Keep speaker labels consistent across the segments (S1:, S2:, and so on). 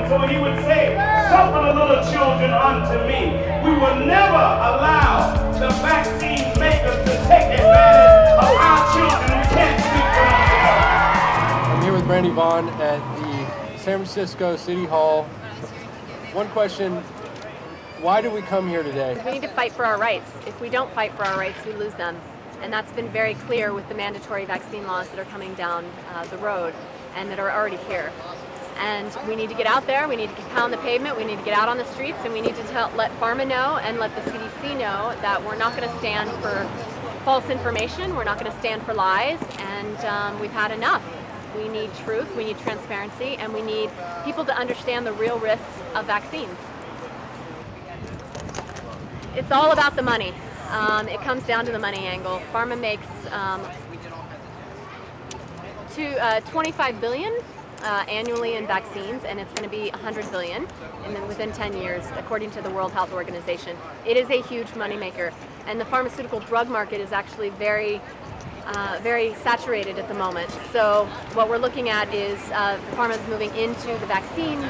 S1: so he would say, suffer the little children unto me. We will never allow the vaccine makers to take advantage of our children who can't speak for themselves.
S2: I'm here with Brandy Vaughan at the San Francisco City Hall. One question, why did we come here today?
S3: We need to fight for our rights. If we don't fight for our rights, we lose them. And that's been very clear with the mandatory vaccine laws that are coming down the road and that are already here. And we need to get out there, we need to pound the pavement, we need to get out on the streets, and we need to let pharma know and let the CDC know that we're not going to stand for false information, we're not going to stand for lies, and we've had enough. We need truth, we need transparency, and we need people to understand the real risks of vaccines. It's all about the money. It comes down to the money angle. Pharma makes $25 billion annually in vaccines, and it's going to be $100 billion within 10 years, according to the World Health Organization. It is a huge moneymaker, and the pharmaceutical drug market is actually very saturated at the moment. So what we're looking at is pharma is moving into the vaccine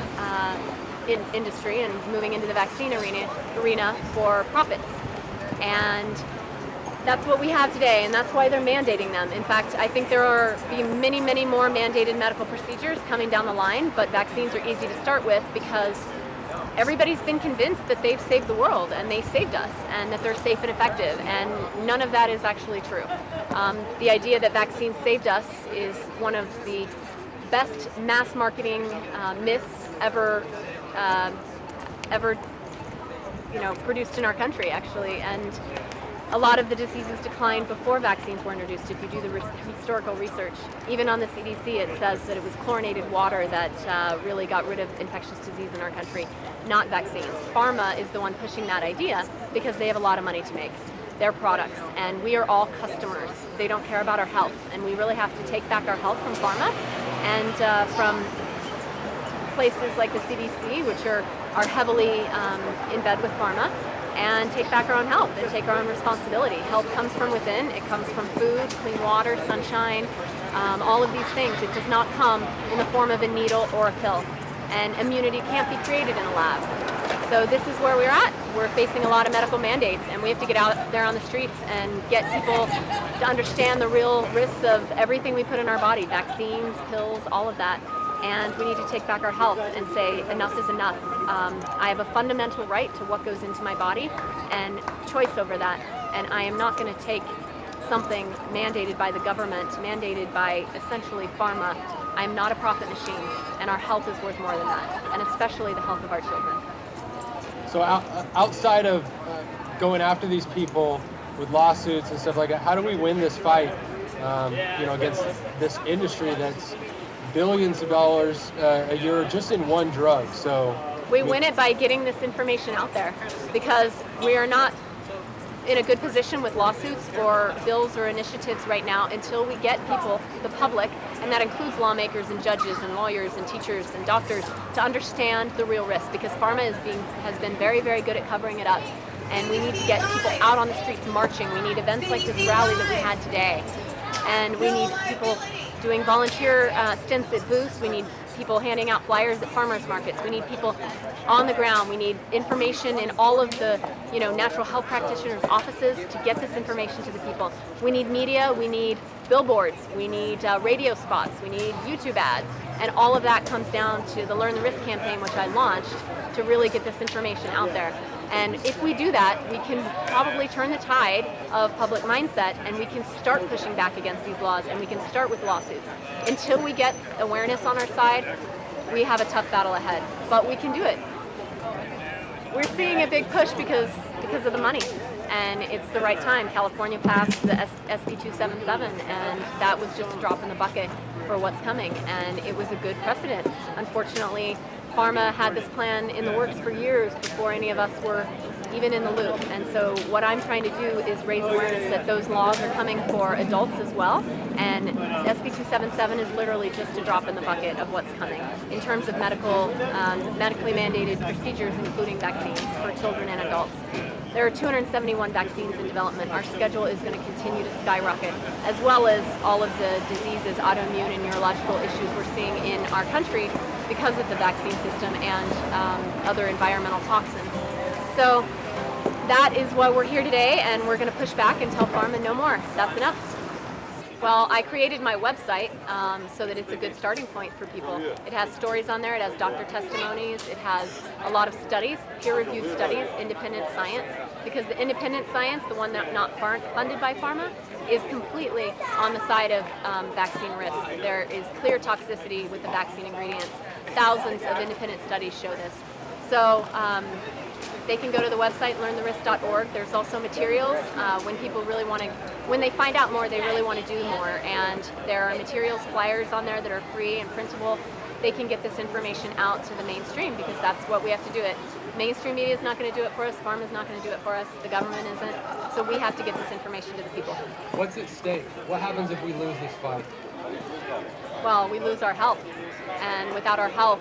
S3: industry and moving into the vaccine arena for profits. And that's what we have today, and that's why they're mandating them. In fact, I think there are many, many more mandated medical procedures coming down the line, but vaccines are easy to start with because everybody's been convinced that they've saved the world, and they saved us, and that they're safe and effective, and none of that is actually true. The idea that vaccines saved us is one of the best mass marketing myths ever produced in our country, actually. And a lot of the diseases declined before vaccines were introduced. If you do the historical research, even on the CDC, it says that it was chlorinated water that really got rid of infectious disease in our country, not vaccines. Pharma is the one pushing that idea because they have a lot of money to make. Their products, and we are all customers. They don't care about our health, and we really have to take back our health from pharma and from places like the CDC, which are heavily in bed with pharma, and take back our own health and take our own responsibility. Health comes from within. It comes from food, clean water, sunshine, all of these things. It does not come in the form of a needle or a pill. And immunity can't be created in a lab. So this is where we're at. We're facing a lot of medical mandates, and we have to get out there on the streets and get people to understand the real risks of everything we put in our body, vaccines, pills, all of that. And we need to take back our health and say enough is enough. I have a fundamental right to what goes into my body and choice over that. And I am not going to take something mandated by the government, mandated by essentially pharma. I am not a profit machine, and our health is worth more than that, and especially the health of our children.
S2: So outside of going after these people with lawsuits and stuff like that, how do we win this fight against this industry that's billions of dollars a year just in one drug? So
S3: we win it by getting this information out there, because we are not in a good position with lawsuits or bills or initiatives right now until we get people, the public, and that includes lawmakers and judges and lawyers and teachers and doctors, to understand the real risk, because pharma has been very, very good at covering it up. And we need to get people out on the streets marching. We need events like this rally that we had today. And we need people doing volunteer stints at booths. We need people handing out flyers at farmers markets. We need people on the ground. We need information in all of the natural health practitioners' offices to get this information to the people. We need media. We need billboards. We need radio spots. We need YouTube ads. And all of that comes down to the Learn the Risk campaign, which I launched to really get this information out there. And if we do that, we can probably turn the tide of public mindset, and we can start pushing back against these laws, and we can start with lawsuits. Until we get awareness on our side, we have a tough battle ahead, but we can do it. We're seeing a big push because of the money, and it's the right time. California passed the SB 277, and that was just a drop in the bucket for what's coming, and it was a good precedent. Unfortunately, pharma had this plan in the works for years before any of us were even in the loop. And so what I'm trying to do is raise awareness that those laws are coming for adults as well. And SB 277 is literally just a drop in the bucket of what's coming in terms of medically mandated procedures, including vaccines for children and adults. There are 271 vaccines in development. Our schedule is going to continue to skyrocket, as well as all of the diseases, autoimmune and neurological issues we're seeing in our country because of the vaccine system and other environmental toxins. So that is why we're here today, and we're going to push back and tell pharma no more. That's enough. Well, I created my website so that it's a good starting point for people. It has stories on there, it has doctor testimonies, it has a lot of studies, peer-reviewed studies, independent science, because the independent science, the one that's not funded by pharma, is completely on the side of vaccine risk. There is clear toxicity with the vaccine ingredients. Thousands of independent studies show this. So they can go to the website, learntherisk.org. There's also materials when people really want to, when they find out more, they really want to do more. And there are materials, flyers on there that are free and printable. They can get this information out to the mainstream because that's what we have to do it. Mainstream media is not going to do it for us. Pharma is not going to do it for us. The government isn't. So we have to get this information to the people.
S2: What's at stake? What happens if we lose this fight?
S3: Well, we lose our health. And without our health,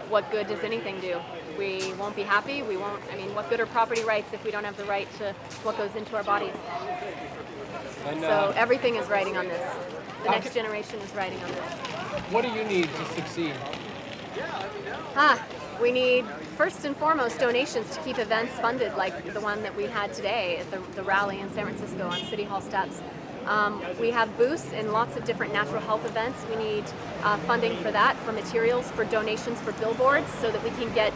S3: what good does anything do? We won't be happy. We won't, I mean, what good are property rights if we don't have the right to what goes into our body?
S2: And,
S3: so everything is riding on this. The next generation is riding on this.
S2: What do you need to succeed?
S3: We need, first and foremost, donations to keep events funded like the one that we had today at the rally in San Francisco on City Hall steps. We have booths in lots of different natural health events. We need funding for that, for materials, for donations for billboards so that we can get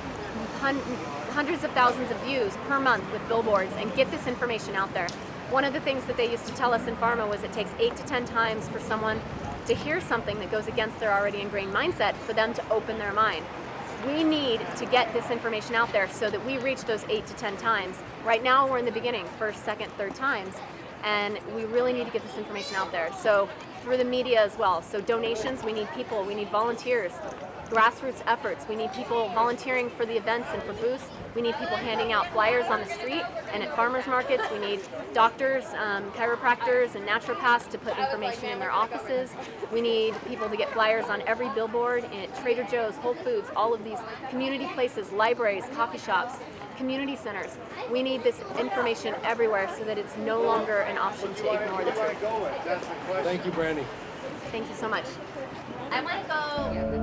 S3: hundreds of thousands of views per month with billboards and get this information out there. One of the things that they used to tell us in pharma was it takes 8 to 10 times for someone to hear something that goes against their already ingrained mindset for them to open their mind. We need to get this information out there so that we reach those 8 to 10 times. Right now we're in the beginning, first, second, third times, and we really need to get this information out there. So through the media as well. So donations, we need people, we need volunteers. Grassroots efforts, we need people volunteering for the events and for booths. We need people handing out flyers on the street and at farmers markets. We need doctors, chiropractors, and naturopaths to put information in their offices. We need people to get flyers on every billboard at Trader Joe's, Whole Foods, all of these community places, libraries, coffee shops, community centers. We need this information everywhere so that it's no longer an option to ignore the truth.
S2: Thank you, Brandy.
S3: Thank you so much. I want to go.